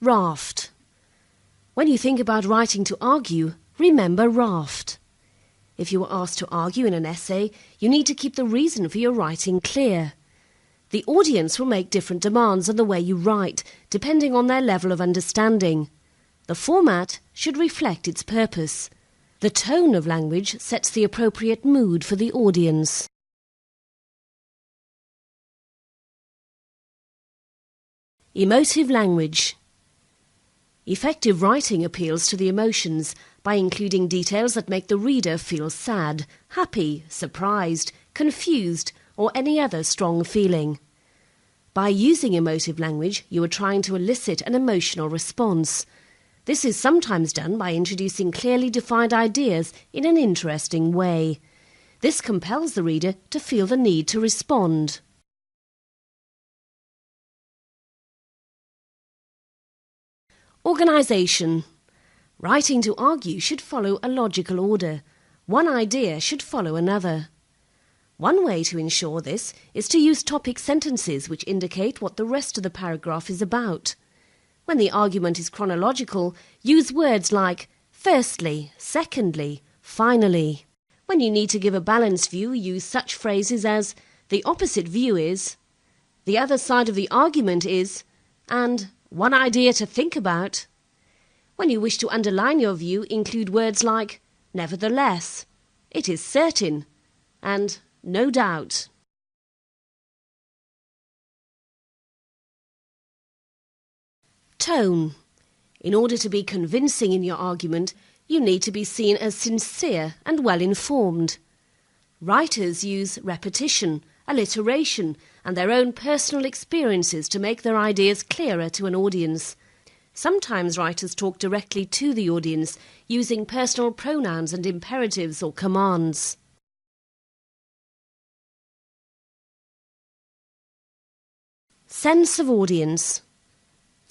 Raft. When you think about writing to argue, remember raft. If you are asked to argue in an essay, you need to keep the reason for your writing clear. The audience will make different demands on the way you write, depending on their level of understanding. The format should reflect its purpose. The tone of language sets the appropriate mood for the audience. Emotive language. Effective writing appeals to the emotions by including details that make the reader feel sad, happy, surprised, confused, or any other strong feeling. By using emotive language, you are trying to elicit an emotional response. This is sometimes done by introducing clearly defined ideas in an interesting way. This compels the reader to feel the need to respond. Organisation. Writing to argue should follow a logical order. One idea should follow another. One way to ensure this is to use topic sentences which indicate what the rest of the paragraph is about. When the argument is chronological, use words like firstly, secondly, finally. When you need to give a balanced view, use such phrases as the opposite view is, the other side of the argument is, and one idea to think about. When you wish to underline your view, include words like nevertheless, it is certain, and no doubt. Tone. In order to be convincing in your argument, you need to be seen as sincere and well-informed. Writers use repetition, alliteration, and their own personal experiences to make their ideas clearer to an audience. Sometimes writers talk directly to the audience, using personal pronouns and imperatives or commands. Sense of audience.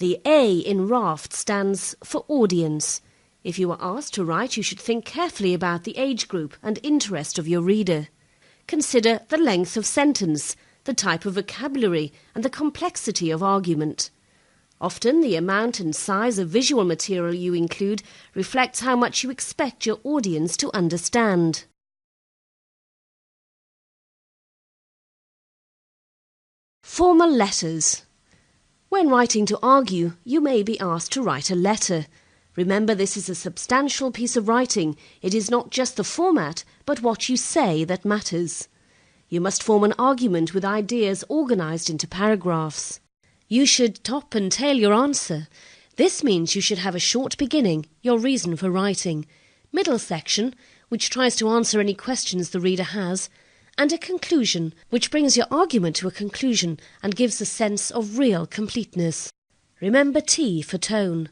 The A in raft stands for audience. If you are asked to write, you should think carefully about the age group and interest of your reader. Consider the length of sentence, the type of vocabulary, and the complexity of argument. Often, the amount and size of visual material you include reflects how much you expect your audience to understand. Formal letters. When writing to argue, you may be asked to write a letter. Remember, this is a substantial piece of writing. It is not just the format, but what you say that matters. You must form an argument with ideas organised into paragraphs. You should top and tail your answer. This means you should have a short beginning, your reason for writing, middle section, which tries to answer any questions the reader has, and a conclusion, which brings your argument to a conclusion and gives a sense of real completeness. Remember T for tone.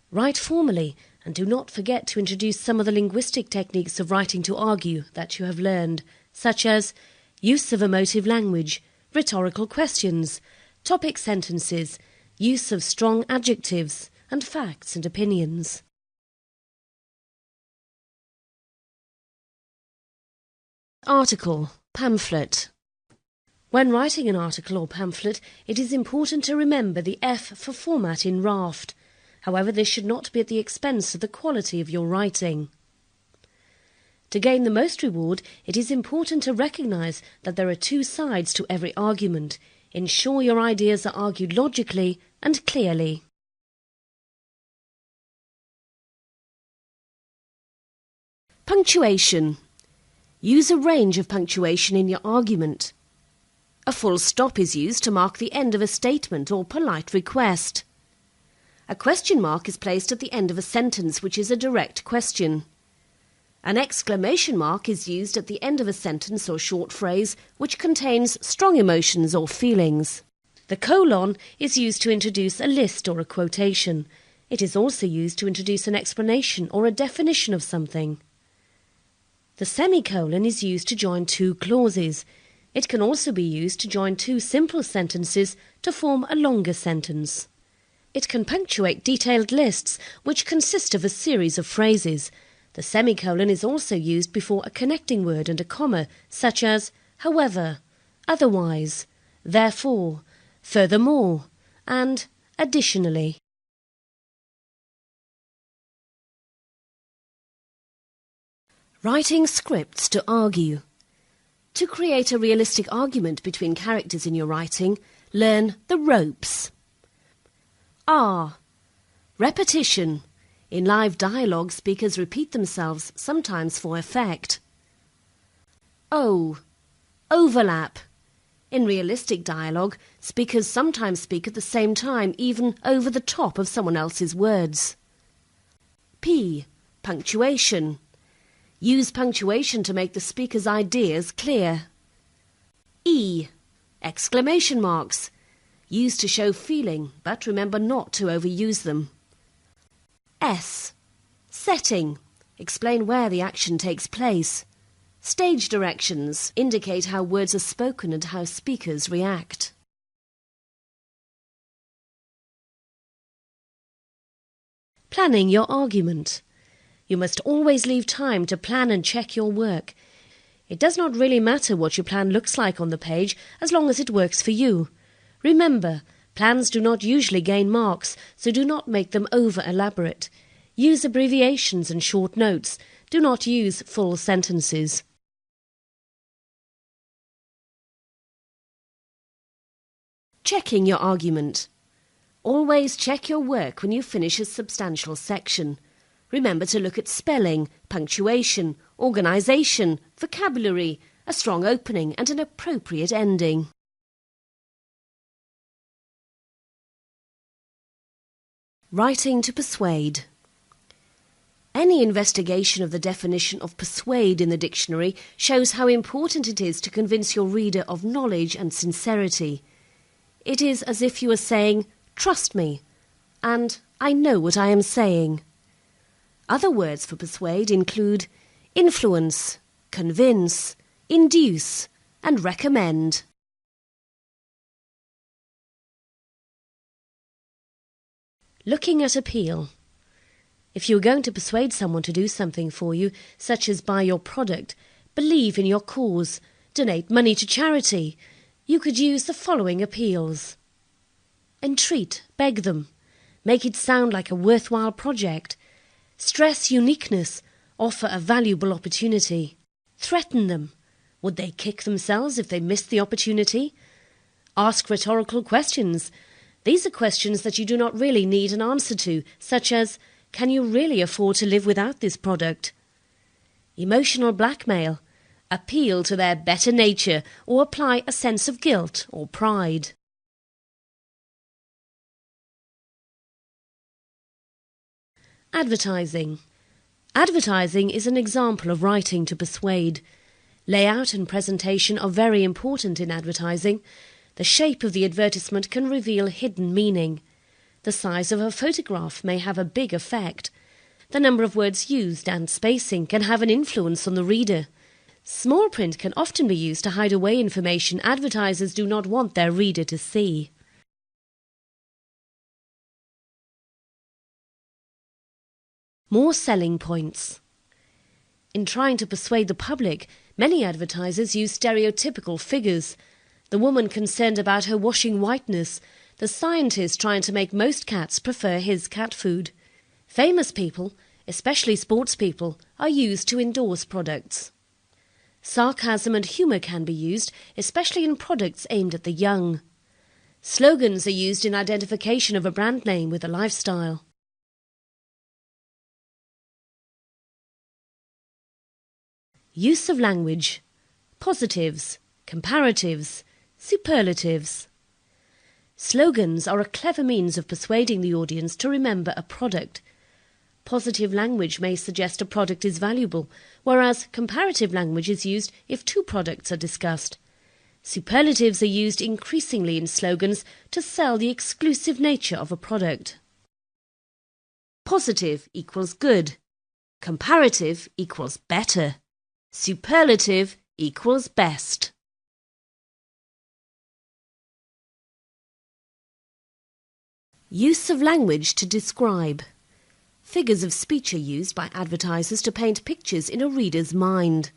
Write formally, and do not forget to introduce some of the linguistic techniques of writing to argue that you have learned, such as use of emotive language, rhetorical questions, topic sentences, use of strong adjectives, and facts and opinions. Article, pamphlet. When writing an article or pamphlet, it is important to remember the F for format in raft. However, this should not be at the expense of the quality of your writing. To gain the most reward, it is important to recognise that there are two sides to every argument. Ensure your ideas are argued logically and clearly. Punctuation. Use a range of punctuation in your argument. A full stop is used to mark the end of a statement or polite request. A question mark is placed at the end of a sentence which is a direct question. An exclamation mark is used at the end of a sentence or short phrase which contains strong emotions or feelings. The colon is used to introduce a list or a quotation. It is also used to introduce an explanation or a definition of something. The semicolon is used to join two clauses. It can also be used to join two simple sentences to form a longer sentence. It can punctuate detailed lists which consist of a series of phrases. The semicolon is also used before a connecting word and a comma, such as however, otherwise, therefore, furthermore, and additionally. Writing scripts to argue. To create a realistic argument between characters in your writing, learn the ropes. R. Repetition. In live dialogue, speakers repeat themselves, sometimes for effect. O. Overlap. In realistic dialogue, speakers sometimes speak at the same time, even over the top of someone else's words. P. Punctuation. Use punctuation to make the speaker's ideas clear. E. Exclamation marks. Used to show feeling, but remember not to overuse them. S. Setting. Explain where the action takes place. Stage directions indicate how words are spoken and how speakers react. Planning your argument. You must always leave time to plan and check your work. It does not really matter what your plan looks like on the page, as long as it works for you. Remember, plans do not usually gain marks, so do not make them over-elaborate. Use abbreviations and short notes. Do not use full sentences. Checking your argument. Always check your work when you finish a substantial section. Remember to look at spelling, punctuation, organisation, vocabulary, a strong opening and an appropriate ending. Writing to persuade. Any investigation of the definition of persuade in the dictionary shows how important it is to convince your reader of knowledge and sincerity. It is as if you were saying, "Trust me," and "I know what I am saying." Other words for persuade include influence, convince, induce, and recommend. Looking at appeal. If you are going to persuade someone to do something for you, such as buy your product, believe in your cause, donate money to charity, you could use the following appeals. Entreat, beg them. Make it sound like a worthwhile project. Stress uniqueness. Offer a valuable opportunity. Threaten them. Would they kick themselves if they missed the opportunity? Ask rhetorical questions. These are questions that you do not really need an answer to, such as, can you really afford to live without this product? Emotional blackmail. Appeal to their better nature or apply a sense of guilt or pride. Advertising. Advertising is an example of writing to persuade. Layout and presentation are very important in advertising. The shape of the advertisement can reveal hidden meaning. The size of a photograph may have a big effect. The number of words used and spacing can have an influence on the reader. Small print can often be used to hide away information advertisers do not want their reader to see. More selling points. In trying to persuade the public, many advertisers use stereotypical figures. The woman concerned about her washing whiteness, the scientist trying to make most cats prefer his cat food. Famous people, especially sports people, are used to endorse products. Sarcasm and humour can be used, especially in products aimed at the young. Slogans are used in identification of a brand name with a lifestyle. Use of language. Positives, comparatives, superlatives. Slogans are a clever means of persuading the audience to remember a product. Positive language may suggest a product is valuable, whereas comparative language is used if two products are discussed. Superlatives are used increasingly in slogans to sell the exclusive nature of a product. Positive equals good. Comparative equals better. Superlative equals best. Use of language to describe. Figures of speech are used by advertisers to paint pictures in a reader's mind.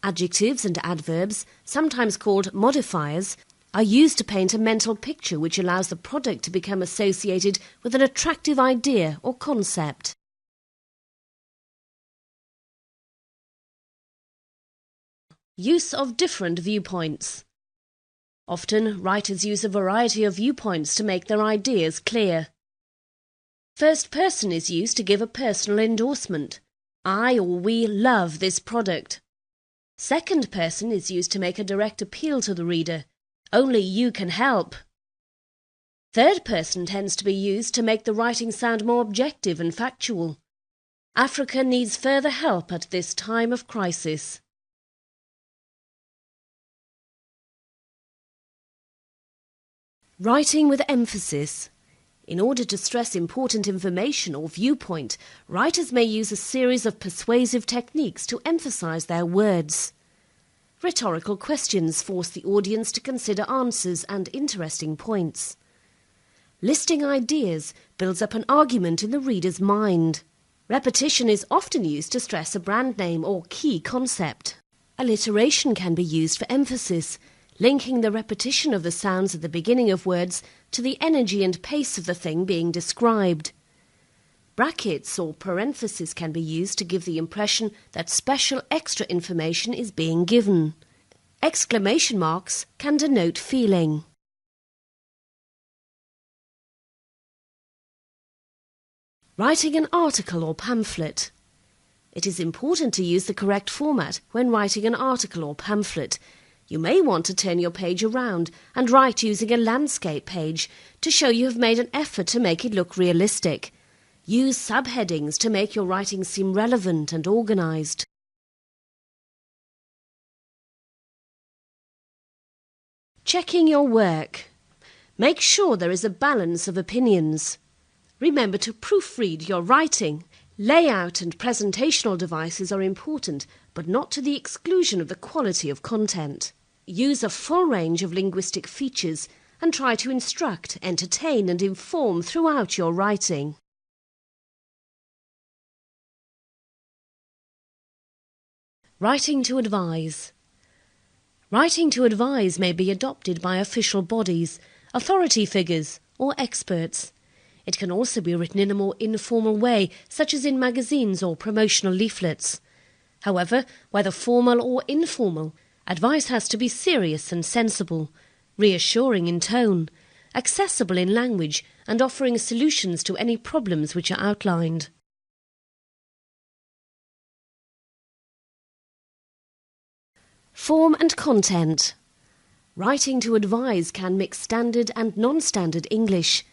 Adjectives and adverbs, sometimes called modifiers, are used to paint a mental picture which allows the product to become associated with an attractive idea or concept. Use of different viewpoints. Often, writers use a variety of viewpoints to make their ideas clear. First person is used to give a personal endorsement. I or we love this product. Second person is used to make a direct appeal to the reader. Only you can help. Third person tends to be used to make the writing sound more objective and factual. Africa needs further help at this time of crisis. Writing with emphasis. In order to stress important information or viewpoint, writers may use a series of persuasive techniques to emphasize their words. Rhetorical questions force the audience to consider answers and interesting points. Listing ideas builds up an argument in the reader's mind. Repetition is often used to stress a brand name or key concept. Alliteration can be used for emphasis, linking the repetition of the sounds at the beginning of words to the energy and pace of the thing being described. Brackets or parentheses can be used to give the impression that special extra information is being given. Exclamation marks can denote feeling. Writing an article or pamphlet. It is important to use the correct format when writing an article or pamphlet. You may want to turn your page around and write using a landscape page to show you have made an effort to make it look realistic. Use subheadings to make your writing seem relevant and organized. Checking your work. Make sure there is a balance of opinions. Remember to proofread your writing. Layout and presentational devices are important, but not to the exclusion of the quality of content. Use a full range of linguistic features and try to instruct, entertain and inform throughout your writing. Writing to advise. Writing to advise may be adopted by official bodies, authority figures or experts. It can also be written in a more informal way, such as in magazines or promotional leaflets. However, whether formal or informal, advice has to be serious and sensible, reassuring in tone, accessible in language, and offering solutions to any problems which are outlined. Form and content. Writing to advise can mix standard and non-standard English.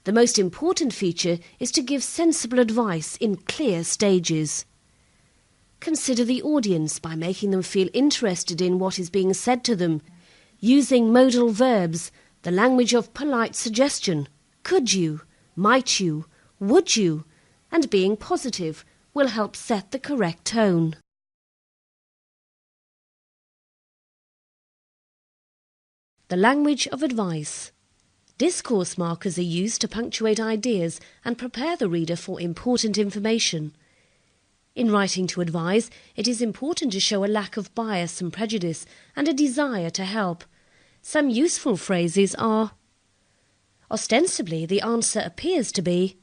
The most important feature is to give sensible advice in clear stages. Consider the audience by making them feel interested in what is being said to them, using modal verbs, the language of polite suggestion, could you, might you, would you, and being positive will help set the correct tone. The language of advice. Discourse markers are used to punctuate ideas and prepare the reader for important information. In writing to advise, it is important to show a lack of bias and prejudice and a desire to help. Some useful phrases are: ostensibly, the answer appears to be,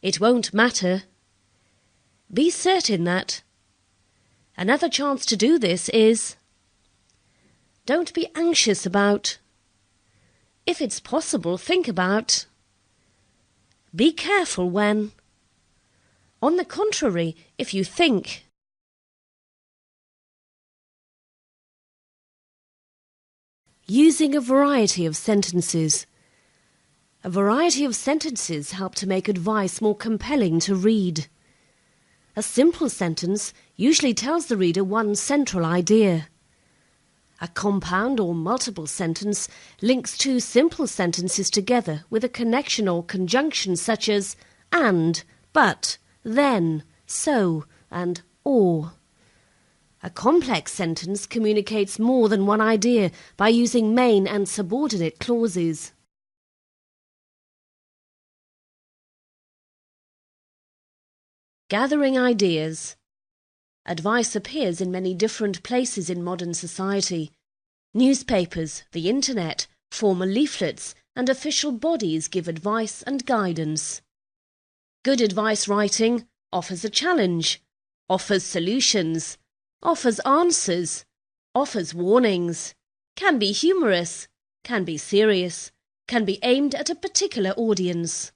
it won't matter, be certain that, another chance to do this is, don't be anxious about, if it's possible, think about, be careful when, on the contrary, if you think. Using a variety of sentences. A variety of sentences help to make advice more compelling to read. A simple sentence usually tells the reader one central idea. A compound or multiple sentence links two simple sentences together with a connection or conjunction such as and, but, then, so, and or. A complex sentence communicates more than one idea by using main and subordinate clauses. Gathering ideas. Advice appears in many different places in modern society. Newspapers, the internet, formal leaflets, and official bodies give advice and guidance. Good advice writing offers a challenge, offers solutions, offers answers, offers warnings, can be humorous, can be serious, can be aimed at a particular audience.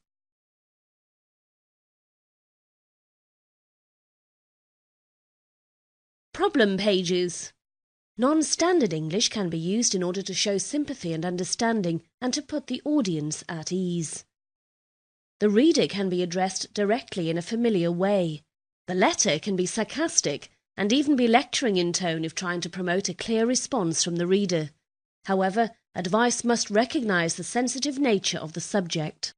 Problem pages. Non-standard English can be used in order to show sympathy and understanding and to put the audience at ease. The reader can be addressed directly in a familiar way. The letter can be sarcastic and even be lecturing in tone if trying to promote a clear response from the reader. However, advice must recognise the sensitive nature of the subject.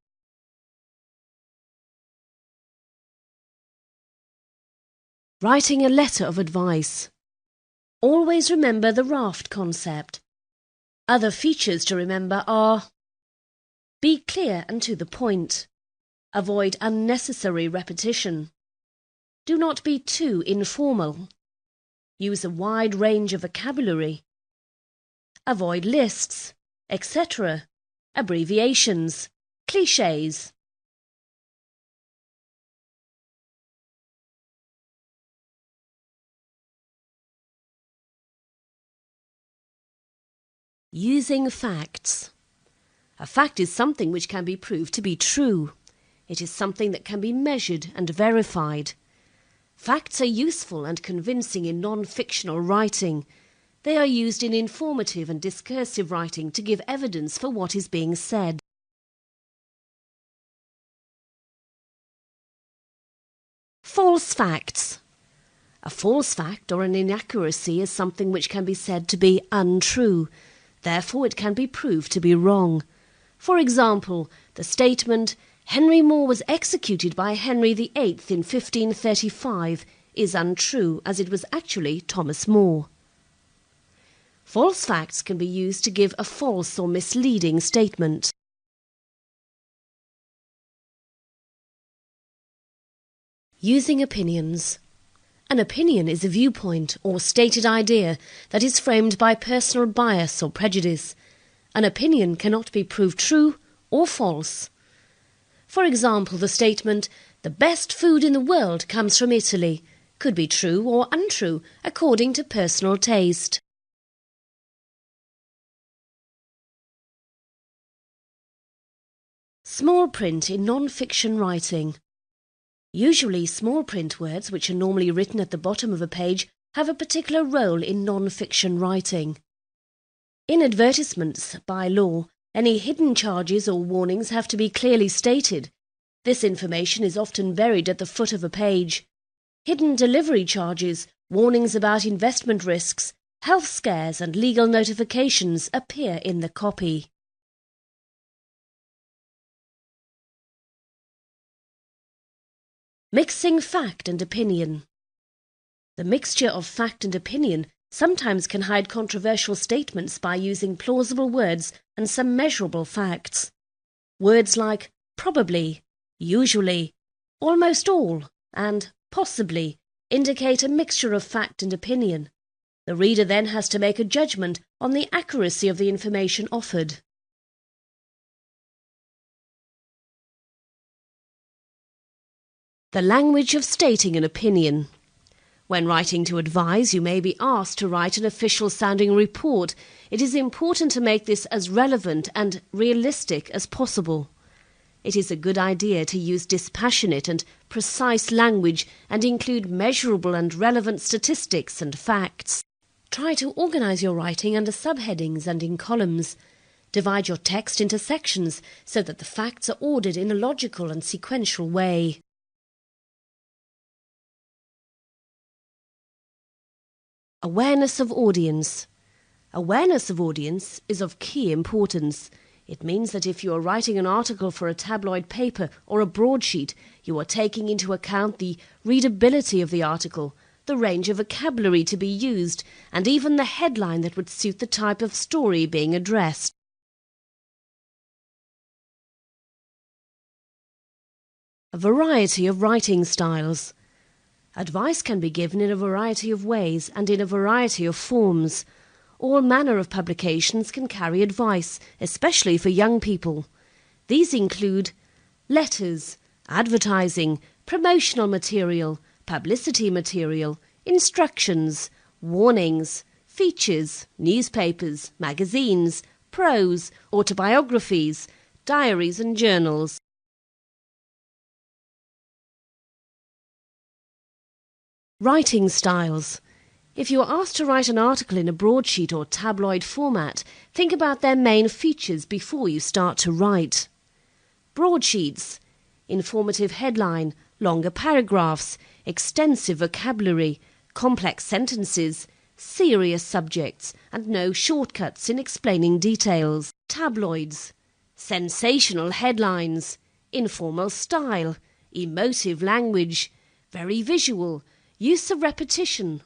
Writing a letter of advice. Always remember the raft concept. Other features to remember are: be clear and to the point. Avoid unnecessary repetition. Do not be too informal. Use a wide range of vocabulary. Avoid lists, etc., abbreviations, clichés. Using facts. A fact is something which can be proved to be true. It is something that can be measured and verified. Facts are useful and convincing in non-fictional writing. They are used in informative and discursive writing to give evidence for what is being said. False facts. A false fact or an inaccuracy is something which can be said to be untrue. Therefore, it can be proved to be wrong. For example, the statement, "Henry More was executed by Henry VIII in 1535, is untrue, as it was actually Thomas More. False facts can be used to give a false or misleading statement. Using opinions. An opinion is a viewpoint or stated idea that is framed by personal bias or prejudice. An opinion cannot be proved true or false. For example, the statement, "The best food in the world comes from Italy," could be true or untrue according to personal taste. Small print in non-fiction writing. Usually, small print words, which are normally written at the bottom of a page, have a particular role in non-fiction writing. In advertisements, by law, any hidden charges or warnings have to be clearly stated. This information is often buried at the foot of a page. Hidden delivery charges, warnings about investment risks, health scares and legal notifications appear in the copy. Mixing fact and opinion. The mixture of fact and opinion sometimes can hide controversial statements by using plausible words and some measurable facts. Words like probably, usually, almost all, and possibly indicate a mixture of fact and opinion. The reader then has to make a judgment on the accuracy of the information offered. The language of stating an opinion. When writing to advise, you may be asked to write an official-sounding report. It is important to make this as relevant and realistic as possible. It is a good idea to use dispassionate and precise language and include measurable and relevant statistics and facts. Try to organize your writing under subheadings and in columns. Divide your text into sections so that the facts are ordered in a logical and sequential way. Awareness of audience. Awareness of audience is of key importance. It means that if you are writing an article for a tabloid paper or a broadsheet, you are taking into account the readability of the article, the range of vocabulary to be used, and even the headline that would suit the type of story being addressed. A variety of writing styles. Advice can be given in a variety of ways and in a variety of forms. All manner of publications can carry advice, especially for young people. These include letters, advertising, promotional material, publicity material, instructions, warnings, features, newspapers, magazines, prose, autobiographies, diaries and journals. Writing styles. If you are asked to write an article in a broadsheet or tabloid format, think about their main features before you start to write. Broadsheets. Informative headline, longer paragraphs, extensive vocabulary, complex sentences, serious subjects, and no shortcuts in explaining details. Tabloids. Sensational headlines, informal style, emotive language, very visual, use of repetition,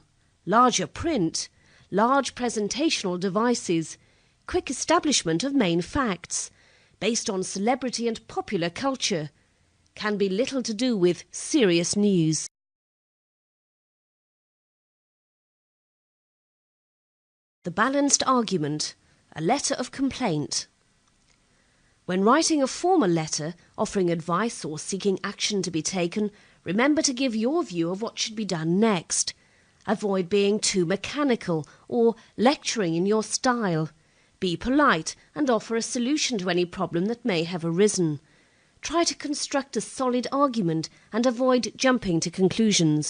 larger print, large presentational devices, quick establishment of main facts, based on celebrity and popular culture, can be little to do with serious news. The balanced argument, a letter of complaint. When writing a formal letter, offering advice or seeking action to be taken, remember to give your view of what should be done next. Avoid being too mechanical or lecturing in your style. Be polite and offer a solution to any problem that may have arisen. Try to construct a solid argument and avoid jumping to conclusions.